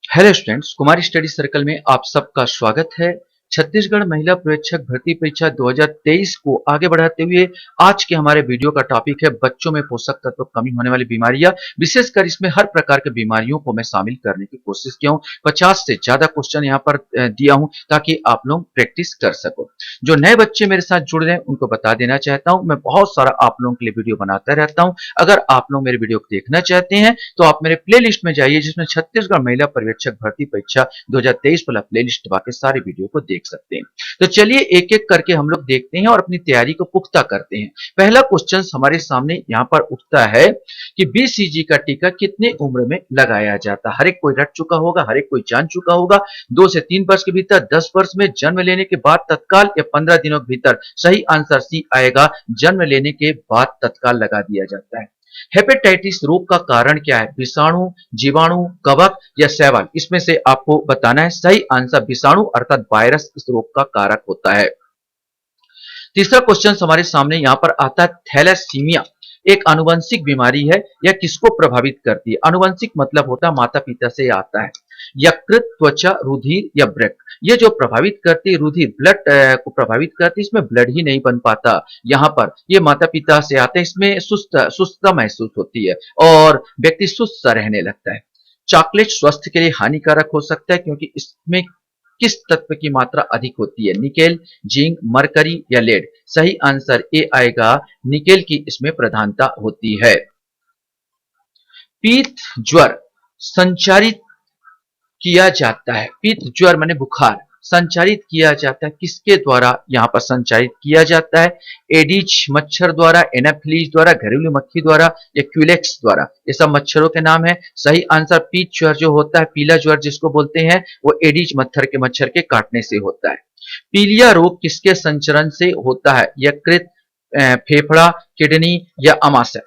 Hello students, कुमारी study circle में आप सबका स्वागत है। छत्तीसगढ़ महिला पर्यवेक्षक भर्ती परीक्षा 2023 को आगे बढ़ाते हुए आज के हमारे वीडियो का टॉपिक है बच्चों में पोषक तत्व कमी होने वाली बीमारियां। विशेषकर इसमें हर प्रकार के बीमारियों को मैं शामिल करने की कोशिश किया हूं। 50 से ज्यादा क्वेश्चन यहां पर दिया हूं ताकि आप लोग प्रैक्टिस कर सको। जो नए बच्चे मेरे साथ जुड़ रहे हैं उनको बता देना चाहता हूं, मैं बहुत सारा आप लोगों के लिए वीडियो बनाता रहता हूं। अगर आप लोग मेरे वीडियो को देखना चाहते हैं तो आप मेरे प्ले लिस्ट में जाइए, जिसमें छत्तीसगढ़ महिला पर्यवेक्षक भर्ती परीक्षा 2023 वाला प्ले लिस्ट दबा के सारे वीडियो को देख सकते हैं। तो चलिए एक एक करके हम लोग देखते हैं और अपनी तैयारी को पुख्ता करते हैं। पहला क्वेश्चन हमारे सामने यहाँ पर उठता है कि बीसीजी का टीका कितने उम्र में लगाया जाता है। हर एक कोई रट चुका होगा, हर एक कोई जान चुका होगा। 2 से 3 वर्ष के भीतर, 10 वर्ष में, जन्म लेने के बाद तत्काल, या 15 दिनों के भीतर। सही आंसर सी आएगा, जन्म लेने के बाद तत्काल लगा दिया जाता है। हेपेटाइटिस रोग का कारण क्या है? विषाणु, जीवाणु, कवक या शैवाल? इसमें से आपको बताना है। सही आंसर विषाणु अर्थात वायरस इस रोग का कारक होता है। तीसरा क्वेश्चन हमारे सामने यहां पर आता है, थैलेसीमिया एक आनुवंशिक बीमारी है, यह किसको प्रभावित करती है? आनुवंशिक मतलब होता है माता पिता से आता है। यकृत, त्वचा, रुधिर या ब्रेक? ये जो प्रभावित करती है रुधिर, ब्लड को प्रभावित करती है। इसमें ब्लड ही नहीं बन पाता। यहाँ पर ये माता पिता से आते हैं। इसमें सुस्तता महसूस होती है और व्यक्ति सुस्त सा रहने लगता है। चॉकलेट स्वास्थ्य के लिए हानिकारक हो सकता है क्योंकि इसमें किस तत्व की मात्रा अधिक होती है? निकेल, जिंक, मरकरी या लेड? सही आंसर ए आएगा, निकेल की इसमें प्रधानता होती है। पीत ज्वर संचारित किया जाता है। पीत ज्वर माने बुखार संचारित किया जाता है किसके द्वारा? यहां पर संचारित किया जाता है एडिज मच्छर द्वारा, एनाफिलीज द्वारा, घरेलू मक्खी द्वारा या क्यूलेक्स द्वारा? ये सब मच्छरों के नाम है। सही आंसर पीत ज्वर जो होता है, पीला ज्वर जिसको बोलते हैं, वो एडिज मच्छर के काटने से होता है। पीलिया रोग किसके संचरण से होता है? यकृत, फेफड़ा, किडनी या अमाशय?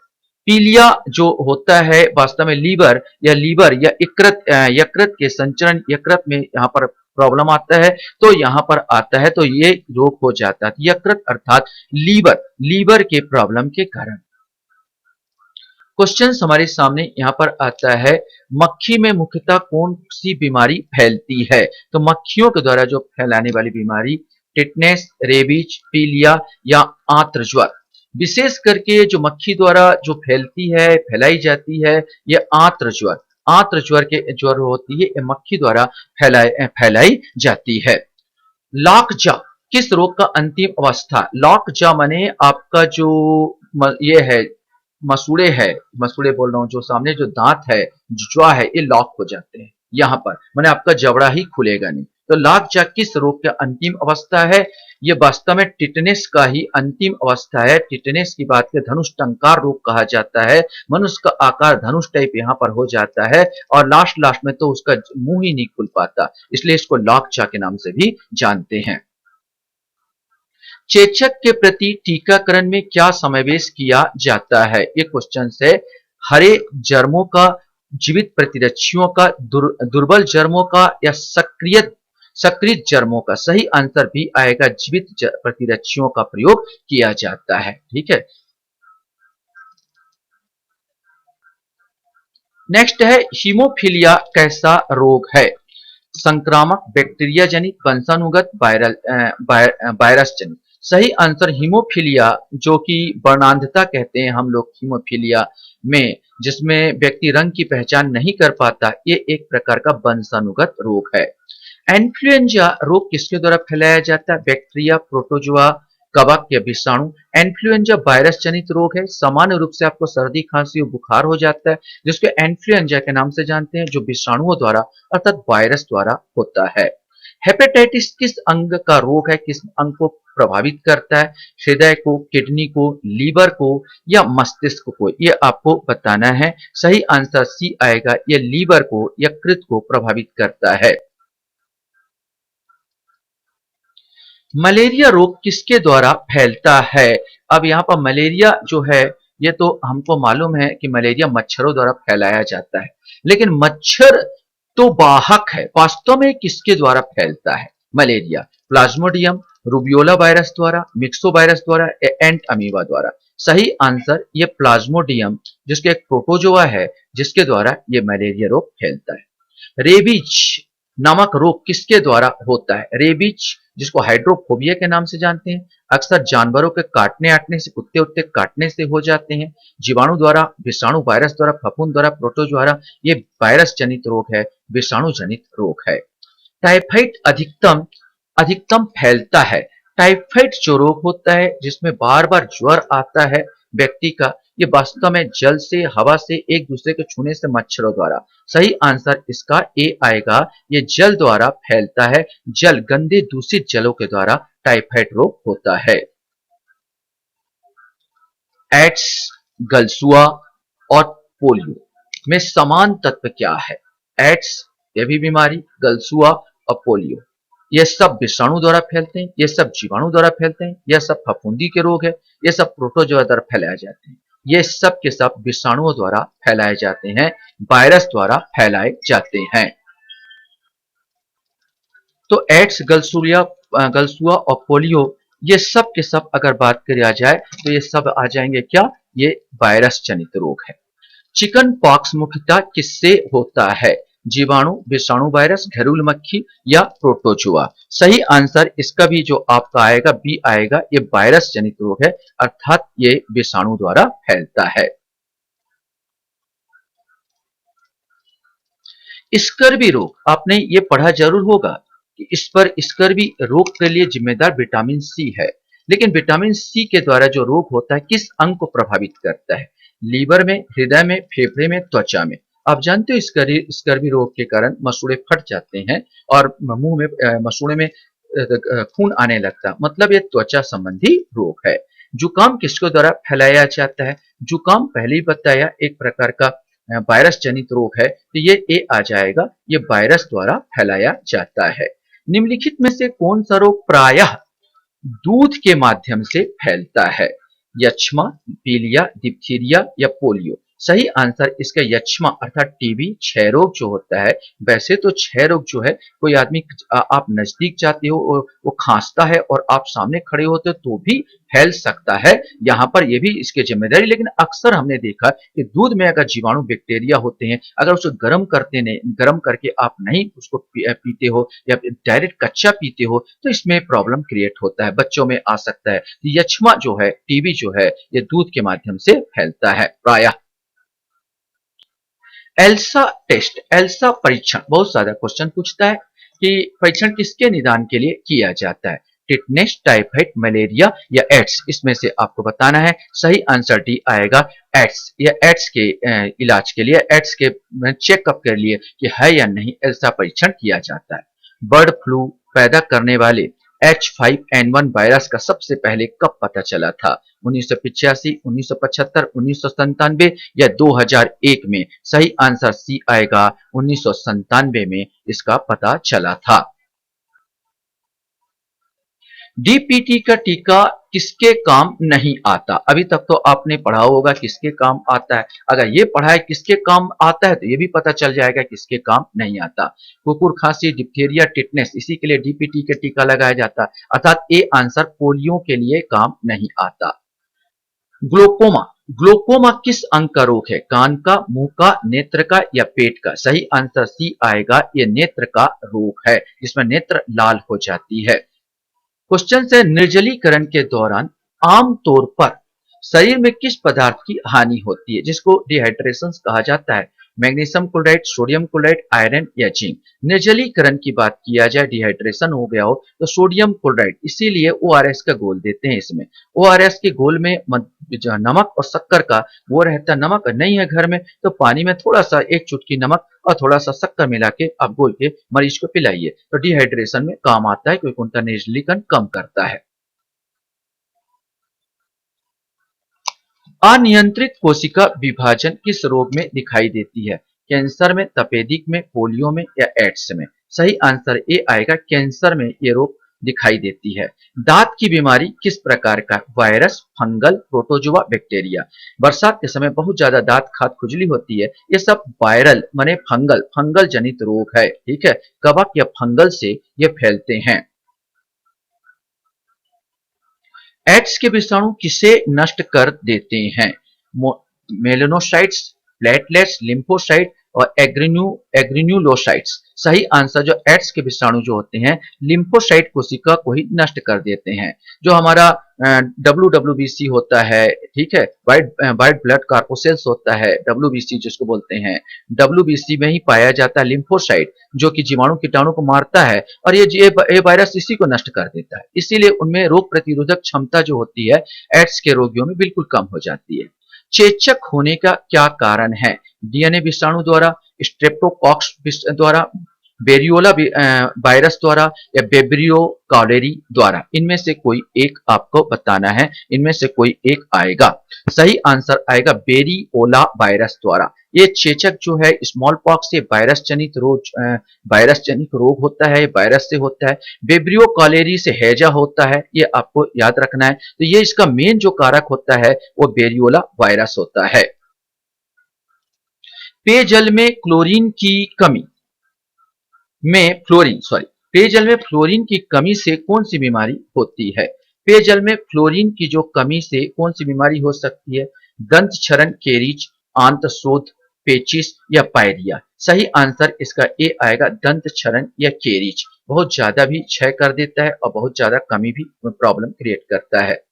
पीलिया जो होता है वास्तव में लीवर या यकृत के संचरण, यकृत में यहाँ पर प्रॉब्लम आता है तो यहाँ पर आता है तो ये रोग हो जाता है। यकृत अर्थात लीवर के प्रॉब्लम के कारण। क्वेश्चन हमारे सामने यहाँ पर आता है, मक्खी में मुख्यतः कौन सी बीमारी फैलती है? तो मक्खियों के द्वारा जो फैलाने वाली बीमारी टिटनेस, रेबीज, पीलिया या आंत्र ज्वर? विशेष करके जो मक्खी द्वारा जो फैलाई जाती है, ये आंत्र ज्वर के ज्वर होती है, ये मक्खी द्वारा फैलाई जाती है। लॉकजा किस रोग का अंतिम अवस्था? लॉकजा माने आपका जो ये है मसूड़े बोल रहा हूं, जो सामने जो दांत है, जुआ है, ये लॉक हो जाते हैं यहां पर, माने आपका जबड़ा ही खुलेगा नहीं। तो लॉकजा किस रोग का अंतिम अवस्था है? ये वास्तव में टिटनेस का ही अंतिम अवस्था है। टिटनेस की बात करें, धनुष टंकार रोग कहा जाता है। मनुष्य का आकार धनुष टाइप यहां पर हो जाता है और लास्ट में तो उसका मुंह ही नहीं खुल पाता, इसलिए इसको लॉकजा के नाम से भी जानते हैं। चेचक के प्रति टीकाकरण में क्या समावेश किया जाता है? ये क्वेश्चन है। हरे जर्मों का, जीवित प्रतिरक्षियों का, दुर्बल जर्मों का या सक्रिय जर्मों का? सही आंसर भी आएगा, जीवित प्रतिरक्षियों का प्रयोग किया जाता है। ठीक है, नेक्स्ट है, हीमोफीलिया कैसा रोग है? संक्रामक, बैक्टीरिया जनित, वंशानुगत, वायरस जनित? सही आंसर हीमोफीलिया, जो कि वर्णांधता कहते हैं हम लोग हीमोफीलिया में, जिसमें व्यक्ति रंग की पहचान नहीं कर पाता, ये एक प्रकार का वंशानुगत रोग है। एन्फ्लुएंजा रोग किसके द्वारा फैलाया जाता है? बैक्टीरिया, प्रोटोजुआ, कवक या विषाणु? एन्फ्लुएंजा वायरस जनित रोग है। सामान्य रूप से आपको सर्दी, खांसी और बुखार हो जाता है, जिसको एन्फ्लुएंजा के नाम से जानते हैं, जो विषाणुओं द्वारा अर्थात वायरस द्वारा होता है। हेपेटाइटिस किस अंग का रोग है? किस अंग को प्रभावित करता है? हृदय को, किडनी को, लीवर को या मस्तिष्क को? ये आपको बताना है। सही आंसर सी आएगा, ये लीवर को, यकृत को प्रभावित करता है। मलेरिया रोग किसके द्वारा फैलता है? अब यहाँ पर मलेरिया जो है, ये तो हमको मालूम है कि मलेरिया मच्छरों द्वारा फैलाया जाता है, लेकिन मच्छर तो वाहक है। वास्तव में किसके द्वारा फैलता है मलेरिया? प्लाज्मोडियम, रूबियोला वायरस द्वारा, मिक्सो वायरस द्वारा या एंट अमीबा द्वारा? सही आंसर ये प्लाज्मोडियम, जिसके एक प्रोटोजोआ है, जिसके द्वारा ये मलेरिया रोग फैलता है। रेबीज नामक रोग किसके द्वारा होता है? रेबीज, जिसको हाइड्रोफोबिया के नाम से जानते हैं, अक्सर जानवरों के काटने आटने से, कुत्ते उत्ते काटने से हो जाते हैं। जीवाणु द्वारा, विषाणु वायरस द्वारा, फफूंद द्वारा, प्रोटोजोआ, ये वायरस जनित रोग है, विषाणु जनित रोग है। टाइफाइड अधिकतम अधिकतम फैलता है। टाइफाइड जो रोग होता है जिसमें बार बार ज्वर आता है व्यक्ति का, ये वास्तव में जल से, हवा से, एक दूसरे के छूने से, मच्छरों द्वारा। सही आंसर इसका ए आएगा। ये जल द्वारा फैलता है, जल, गंदे दूषित जलों के द्वारा टाइफाइड रोग होता है। एड्स, गलसुआ और पोलियो में समान तत्व क्या है? एड्स, यह भी बीमारी, गलसुआ और पोलियो, ये सब विषाणु द्वारा फैलते हैं, ये सब जीवाणु द्वारा फैलते हैं, यह सब फफूंदी के रोग है, ये सब प्रोटोजोआ द्वारा फैलाए जाते हैं। ये सब के सब विषाणुओं द्वारा फैलाए जाते हैं, वायरस द्वारा फैलाए जाते हैं। तो एड्स, गलसुआ और पोलियो, ये सब के सब अगर बात करी जाए तो ये सब आ जाएंगे क्या? ये वायरस जनित रोग है। चिकन पॉक्स मुख्यतः किससे होता है? जीवाणु, विषाणु, वायरस, घरेलू मक्खी या प्रोटोजोआ? सही आंसर इसका भी जो आपका आएगा बी आएगा, ये वायरस जनित रोग है, अर्थात ये विषाणु द्वारा फैलता है। स्कर्वी रोग, आपने ये पढ़ा जरूर होगा कि इस पर स्कर्वी रोग के लिए जिम्मेदार विटामिन सी है। लेकिन विटामिन सी के द्वारा जो रोग होता है किस अंग को प्रभावित करता है? लीवर में, हृदय में, फेफड़े में, त्वचा में? आप जानते हो स्कर्वी रोग के कारण मसूड़े फट जाते हैं और मुंह में, मसूड़े में खून आने लगता है, मतलब ये त्वचा संबंधी रोग है। जुकाम किसके द्वारा फैलाया जाता है? जुकाम पहले ही बताया एक प्रकार का वायरस जनित रोग है, तो ये ए आ जाएगा, ये वायरस द्वारा फैलाया जाता है। निम्नलिखित में से कौन सा रोग प्रायः दूध के माध्यम से फैलता है? यक्ष्मा, पीलिया, डिप्थीरिया या पोलियो? सही आंसर इसका यक्ष्मा अर्थात टीबी, क्षय रोग जो होता है। वैसे तो क्षय रोग जो है, कोई आदमी आप नजदीक जाते हो और वो खांसता है और आप सामने खड़े होते हो तो भी फैल सकता है, यहाँ पर ये भी इसकी जिम्मेदारी। लेकिन अक्सर हमने देखा कि दूध में अगर जीवाणु, बैक्टीरिया होते हैं, अगर उसको गर्म करके आप नहीं उसको पीते हो या डायरेक्ट कच्चा पीते हो तो इसमें प्रॉब्लम क्रिएट होता है, बच्चों में आ सकता है। यक्ष्मा जो है, टीबी जो है, ये दूध के माध्यम से फैलता है प्रायः। एल्सा टेस्ट, एल्सा परीक्षण बहुत ज्यादा क्वेश्चन पूछता है कि परीक्षण किसके निदान के लिए किया जाता है? टिटनेस, टाइफाइड, मलेरिया या एड्स? इसमें से आपको बताना है। सही आंसर डी आएगा, एड्स। या एड्स के इलाज के लिए, एड्स के चेकअप के लिए कि है या नहीं, एल्सा परीक्षण किया जाता है। बर्ड फ्लू पैदा करने वाले H5N1 वायरस का सबसे पहले कब पता चला था? 1985, 1975, 1997 या 2001 में? सही आंसर सी आएगा, 1997 में इसका पता चला था। डीपीटी का टीका किसके काम नहीं आता? अभी तक तो आपने पढ़ा होगा किसके काम आता है। अगर ये पढ़ा है किसके काम आता है तो ये भी पता चल जाएगा किसके काम नहीं आता। कुकुर खांसी, डिप्थीरिया, टिटनेस, इसी के लिए डीपीटी का टीका लगाया जाता है, अर्थात ए आंसर पोलियो के लिए काम नहीं आता। ग्लोकोमा, ग्लोकोमा किस अंग का रोग है? कान का, मुंह का, नेत्र का या पेट का? सही आंसर सी आएगा, ये नेत्र का रोग है जिसमें नेत्र लाल हो जाती है। क्वेश्चन है, निर्जलीकरण के दौरान आमतौर पर शरीर में किस पदार्थ की हानि होती है जिसको डिहाइड्रेशन कहा जाता है? Magnesium chloride, sodium chloride, iron या जिंक? निर्जलीकरण की बात किया जाए, डिहाइड्रेशन हो गया हो तो सोडियम क्लोराइड, इसीलिए ओआरएस का घोल देते हैं इसमें। ओआरएस के घोल में जो नमक और शक्कर का वो रहता है, नमक नहीं है घर में तो पानी में थोड़ा सा एक चुटकी नमक और थोड़ा सा शक्कर मिला के आप घोल के मरीज को पिलाइए, तो डिहाइड्रेशन में काम आता है क्योंकि उनका निर्जलीकरण कम करता है। अनियंत्रित कोशिका विभाजन किस रोग में दिखाई देती है? कैंसर में, तपेदिक में, पोलियो में या एड्स में? सही आंसर ए आएगा, कैंसर में ये रोग दिखाई देती है। दांत की बीमारी किस प्रकार का? Virus, fungal, protozoa, bacteria? बरसात के समय बहुत ज्यादा दांत खाद खुजली होती है, ये सब वायरल माने फंगल जनित रोग है। ठीक है, कवक या फंगल से ये फैलते हैं। एड्स के विषाणु किसे नष्ट कर देते हैं? मेलेनोसाइट्स, प्लेटलेट्स, लिम्फोसाइट और एग्रेन्युलोसाइट्स। सही आंसर जो एड्स के विषाणु जो होते हैं लिम्फोसाइट कोशिका को ही नष्ट कर देते हैं। जो हमारा WWBC होता है, ठीक है, वाइट ब्लड कार्पोसेल्स होता है, WBC जिसको बोलते हैं, WBC में ही पाया जाता है लिम्फोसाइट, जो कि जीवाणु कीटाणु को मारता है और ये वायरस इसी को नष्ट कर देता है। इसीलिए उनमें रोग प्रतिरोधक क्षमता जो होती है एड्स के रोगियों में बिल्कुल कम हो जाती है। चेचक होने का क्या कारण है? डीएनए विषाणु द्वारा, स्ट्रेप्टोकॉक्स द्वारा, बेरियोला वायरस द्वारा या बेब्रियो कॉलेरी द्वारा। इनमें से कोई एक आपको बताना है, इनमें से कोई एक आएगा। सही आंसर आएगा बेरियोला वायरस द्वारा। ये चेचक जो है स्मॉल पॉक्स से वायरस जनित रोग होता है, वायरस से होता है। बेब्रियो कॉलेरी से हैजा होता है, ये आपको याद रखना है। तो ये इसका मेन जो कारक होता है वो बेरियोला वायरस होता है। पेयजल में क्लोरीन की कमी पेयजल में फ्लोरीन की कमी से कौन सी बीमारी होती है? पेयजल में फ्लोरीन की जो कमी से कौन सी बीमारी हो सकती है? दंत क्षरण, केरीच, आंतशोथ, पेचिस या पायरिया। सही आंसर इसका ए आएगा, दंत क्षरण या केरीच। बहुत ज्यादा भी क्षय कर देता है और बहुत ज्यादा कमी भी प्रॉब्लम क्रिएट करता है।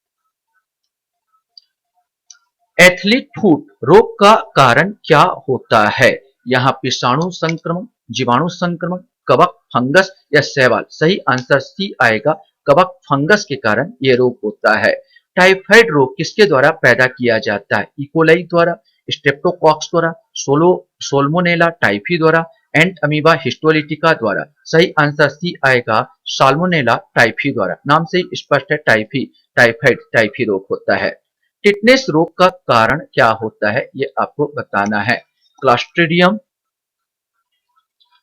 एथलीट फुट रोग का कारण क्या होता है? यहाँ विषाणु संक्रमण, जीवाणु संक्रमण, कवक, फंगस या शैवाल। सही आंसर सी आएगा, कवक फंगस के कारण यह रोग होता है। टाइफाइड रोग किसके द्वारा पैदा किया जाता है? इकोलाई द्वारा, स्ट्रेप्टोकॉक्स द्वारा, सोल्मोनेला टाइफी द्वारा, एंट अमीबा हिस्टोलिटिका द्वारा। सही आंसर सी आएगा, साल्मोनेला टाइफी द्वारा। नाम से ही स्पष्ट है, टाइफी रोग होता है। टिटनेस रोग का कारण क्या होता है ये आपको बताना है। क्लस्ट्रीडियम,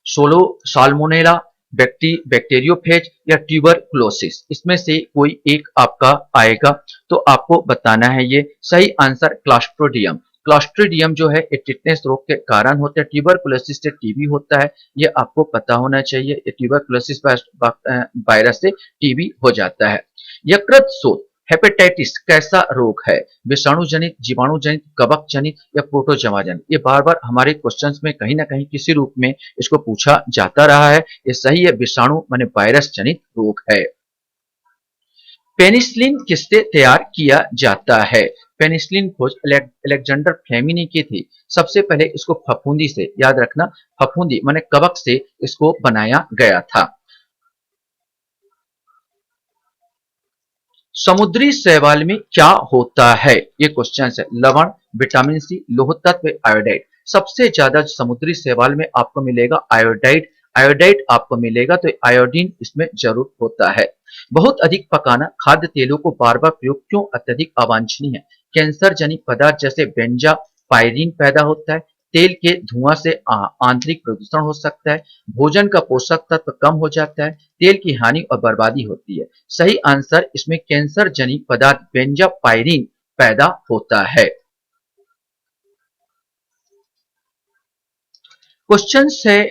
साल्मोनेला, बैक्टीरियोफेज या ट्यूबरकुलोसिस, इसमें से कोई एक आपका आएगा। तो आपको बताना है ये। सही आंसर क्लस्ट्रीडियम जो है ये टिटनेस रोग के कारण होते हैं। ट्यूबरकुलोसिस से टीबी होता है, ये आपको पता होना चाहिए। ये ट्यूबरकुलोसिस वायरस से टीबी हो जाता है। यकृत शोथ, हेपेटाइटिस कैसा रोग है? विषाणु जनित, जीवाणु जनित, कवक जनित या प्रोटोजोआ जनित। ये बार बार हमारे क्वेश्चंस में कहीं ना कहीं किसी रूप में इसको पूछा जाता रहा है। ये सही है, विषाणु माने वायरस जनित रोग है। पेनिसिलिन किससे तैयार किया जाता है? पेनिसिलिन खोज अलेक्जेंडर फ्लेमिनी की थी। सबसे पहले इसको फफूंदी से, याद रखना, फफूंदी माने कवक से इसको बनाया गया था। समुद्री शैवाल में क्या होता है? ये क्वेश्चन है। लवण, विटामिन सी, लौह तत्व, आयोडाइड। सबसे ज्यादा समुद्री शैवाल में आपको मिलेगा आयोडाइड। आयोडाइड आपको मिलेगा, तो आयोडीन इसमें जरूर होता है। बहुत अधिक पकाना, खाद्य तेलों को बार बार प्रयोग क्यों अत्यधिक अवांछनीय है? कैंसर जनित पदार्थ जैसे बेंजा पायरीन पैदा होता है। तेल के धुआं से आंतरिक प्रदूषण हो सकता है। भोजन का पोषक तत्व कम हो जाता है। तेल की हानि और बर्बादी होती है। सही आंसर इसमें कैंसर जनित पदार्थ बेंजापायरीन पैदा होता है। क्वेश्चन है,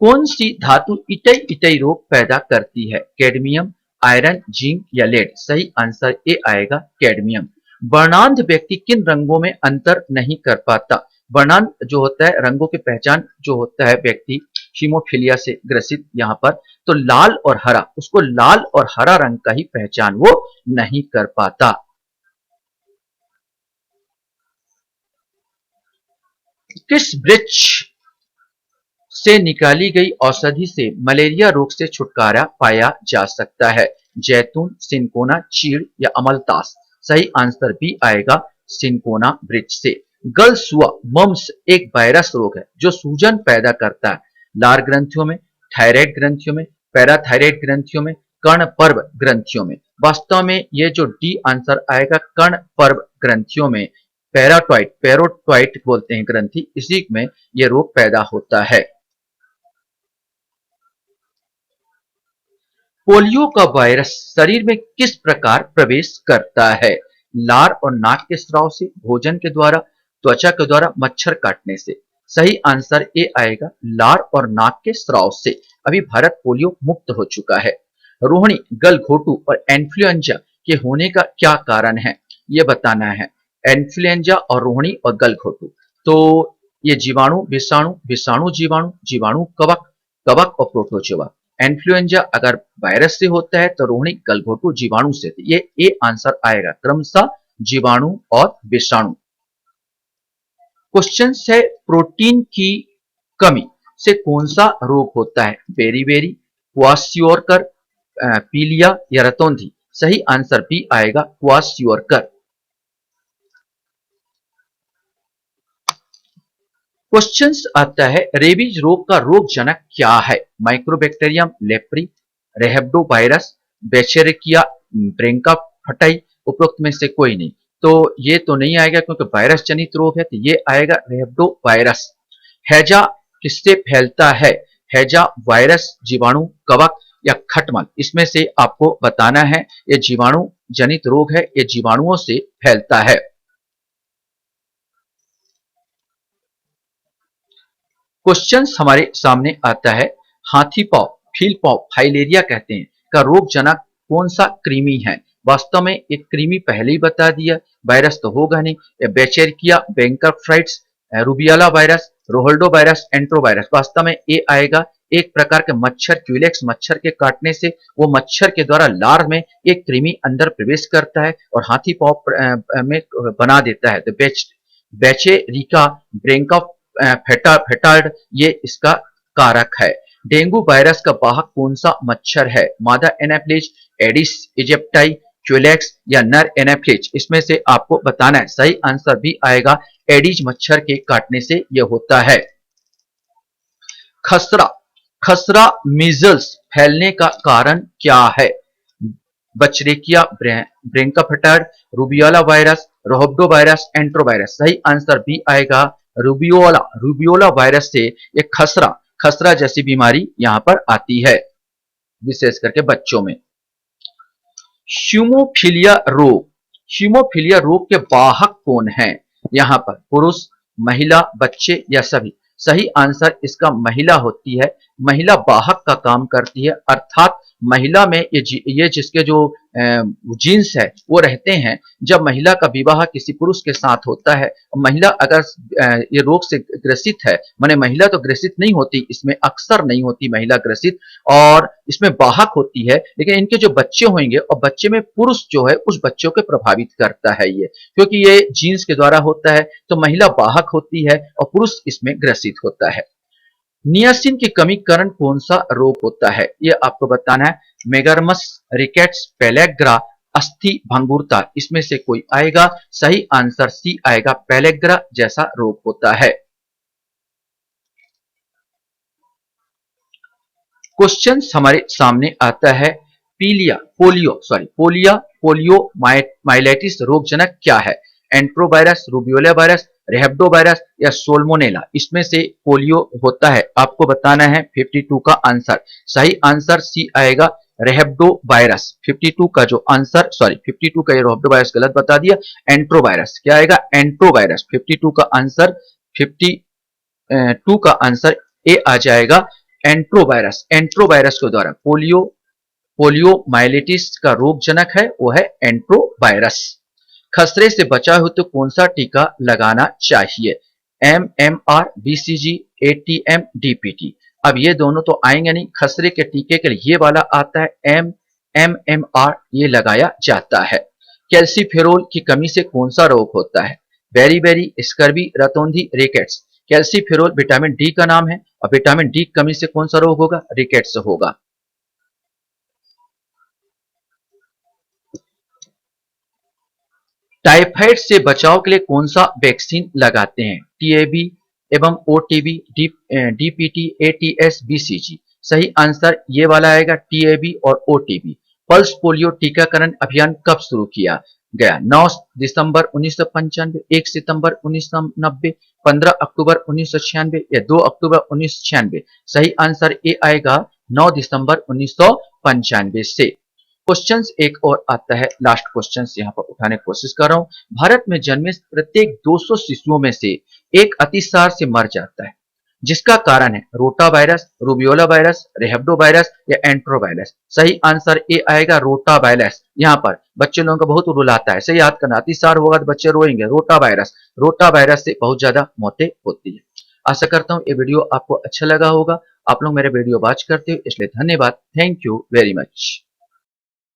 कौन सी धातु इटई इटई रोग पैदा करती है? कैडमियम, आयरन, जिंक या लेड। सही आंसर ए आएगा, कैडमियम। वर्णांध व्यक्ति किन रंगों में अंतर नहीं कर पाता? वर्णांध जो होता है, रंगों की पहचान जो होता है व्यक्ति हीमोफीलिया से ग्रसित, यहाँ पर तो लाल और हरा, उसको लाल और हरा रंग का ही पहचान वो नहीं कर पाता। किस वृक्ष से निकाली गई औषधि से मलेरिया रोग से छुटकारा पाया जा सकता है? जैतून, सिनकोना, चीड़ या अमलतास। सही आंसर भी आएगा, सिनकोना वृक्ष से। गलसुआ मम्स एक वायरस रोग है जो सूजन पैदा करता है। लार ग्रंथियों में, थायराइड ग्रंथियों में, पैराथायराइड ग्रंथियों में, कर्णपर्व ग्रंथियों में। वास्तव में ये जो डी आंसर आएगा, कर्णपर्व ग्रंथियों में, पेरोटॉइट बोलते हैं ग्रंथि, इसी में यह रोग पैदा होता है। पोलियो का वायरस शरीर में किस प्रकार प्रवेश करता है? लार और नाक के स्राव से, भोजन के द्वारा, त्वचा के द्वारा, मच्छर काटने से। सही आंसर ए आएगा, लार और नाक के स्राव से। अभी भारत पोलियो मुक्त हो चुका है। रोहिणी, गलघोटू और इन्फ्लुएंजा के होने का क्या कारण है? यह बताना है। इन्फ्लुएंजा और रोहिणी और गलघोटू, तो ये जीवाणु, विषाणु, विषाणु जीवाणु, जीवाणु कवक, कवक और प्रोटोजोआ। इन्फ्लुएंजा अगर वायरस से होता है तो रोहिणी गलघोटू जीवाणु से। ये ए आंसर आएगा क्रमशः जीवाणु और विषाणु। क्वेश्चन है प्रोटीन की कमी से कौन सा रोग होता है? बेरीबेरी, क्वाशियोरकर, पीलिया या रतौंधी। सही आंसर बी आएगा क्वाशियोरकर। क्वेश्चन आता है रेबीज रोग का रोगजनक क्या है? माइक्रोबैक्टीरियम लेप्री, रेहब्डो वायरस, बेचेरिकिया ब्रेंका फटाई, उपरोक्त में से कोई नहीं। तो ये तो नहीं आएगा क्योंकि वायरस जनित रोग है, तो ये आएगा रेहब्डो वायरस। हैजा किससे फैलता है? हैजा वायरस, जीवाणु, कवक या खटमल, इसमें से आपको बताना है। ये जीवाणु जनित रोग है, ये जीवाणुओं से फैलता है। क्वेश्चन हमारे सामने आता है हाथी पाव, फील पाव, फाइलेरिया कहते हैं का रोगजनक कौन सा कृमि है? वास्तव में एक कृमि पहले ही बता दिया, वायरस तो होगा नहीं। बेचेरिकिया, बैंकरफ्राइट्स, रूबियाला वायरस, रोहल्डो वायरस, एंट्रोवायरस। वास्तव में ये आएगा एक प्रकार के मच्छर, क्यूलेक्स मच्छर के काटने से वो मच्छर के द्वारा लार्व में एक कृमि अंदर प्रवेश करता है और हाथी पाव में बना देता है। तो बेचेरिका ब्रेंका फेटार्ड ये इसका कारक है। डेंगू वायरस का वाहक कौन सा मच्छर है? मादा एनाफ्लिज, एडिस इजिप्टाई, क्यूलेक्स या नर एनाफ्लिज, इसमें से आपको बताना है। सही आंसर भी आएगा एडिज मच्छर के काटने से यह होता है। खसरा, खसरा मीजल्स फैलने का कारण क्या है? बचरेकिया ब्रेंकाफेटार्ड, रूबियोला वायरस, रोहब्डो वायरस, एंट्रोवायरस। सही आंसर भी आएगा रूबियोला। रूबियोला वायरस से एक खसरा, खसरा जैसी बीमारी यहां पर आती है, विशेष करके बच्चों में। ह्यूमोफिलिया रोग, ह्यूमोफिलिया रोग के वाहक कौन है? यहां पर पुरुष, महिला, बच्चे या सभी। सही आंसर इसका महिला होती है। महिला वाहक का काम करती है, अर्थात महिला में ये जिसके जो जीन्स है वो रहते हैं। जब महिला का विवाह किसी पुरुष के साथ होता है, महिला अगर ये रोग से ग्रसित है, माने महिला तो ग्रसित नहीं होती, इसमें अक्सर नहीं होती महिला ग्रसित, और इसमें वाहक होती है, लेकिन इनके जो बच्चे होंगे और बच्चे में पुरुष जो है उस बच्चों को प्रभावित करता है ये, क्योंकि ये जीन्स के द्वारा होता है। तो महिला वाहक होती है और पुरुष इसमें ग्रसित होता है। नियासिन की कमी कारण कौन सा रोग होता है? ये आपको बताना है। मेगारमस, रिकेट्स, पेलेग्रा, अस्थि भंगुरता, इसमें से कोई आएगा? सही आंसर सी आएगा, पेलेग्रा जैसा रोग होता है। क्वेश्चन हमारे सामने आता है पोलियो माइलेटिस रोगजनक क्या है? एंट्रोवायरस, रूबियोला वायरस, रेहब्डो वायरस या सोल्मोनेला, इसमें से पोलियो होता है। आपको बताना है 52 का आंसर। सही आंसर सी आएगा रेहब्डो वायरस। 52 का जो आंसर, 52 का ये रेहब्डो वायरस गलत बता दिया। एंट्रोवायरस क्या आएगा? एंट्रोवायरस। 52 का आंसर, 52 का आंसर ए आ जाएगा एंट्रोवायरस। एंट्रोवायरस के द्वारा पोलियो माइलेटिस का रोगजनक है वो है एंट्रोवायरस। खसरे से बचा हो तो कौन सा टीका लगाना चाहिए? MMR, BCG, ATM, DPT। अब ये दोनों तो आएंगे नहीं, खसरे के टीके के लिए ये वाला आता है MMR, ये लगाया जाता है। कैल्सीफेरोल की कमी से कौन सा रोग होता है? बेरीबेरी, स्कर्वी, रतौंधी, रिकेट्स। कैल्सीफेरोल विटामिन डी का नाम है और विटामिन डी की कमी से कौन सा रोग होगा? रिकेट्स होगा। टाइफाइड से बचाव के लिए कौन सा वैक्सीन लगाते हैं? टीएबी एवं ओटीबी, डीपीटी, एटीएस, बीसीजी। सही आंसर ये वाला आएगा टीएबी और ओटीबी। पल्स पोलियो टीकाकरण अभियान कब शुरू किया गया? 9 दिसंबर 1995, 1 सितंबर 1990, 15 अक्टूबर 1996 या 2 अक्टूबर 1996। सही आंसर ए आएगा 9 दिसंबर 1995 से। क्वेश्चंस एक और आता है, लास्ट क्वेश्चंस यहां पर उठाने की कोशिश कर रहा हूं। भारत में जन्मे प्रत्येक 200 शिशुओं में से एक अतिसार से मर जाता है। जिसका कारण है rota virus, rubeola virus, rhabdo virus या एंट्रोवायरस। सही आंसर ए आएगा रोटा वायरस। यहाँ पर बच्चे लोगों का बहुत रुलाता है, सही याद करना, अतिसार होगा तो बच्चे रोएंगे। रोटा वायरस से बहुत ज्यादा मौतें होती है। आशा करता हूँ ये वीडियो आपको अच्छा लगा होगा। आप लोग मेरे वीडियो वॉच करते हो इसलिए धन्यवाद। Thank you very much.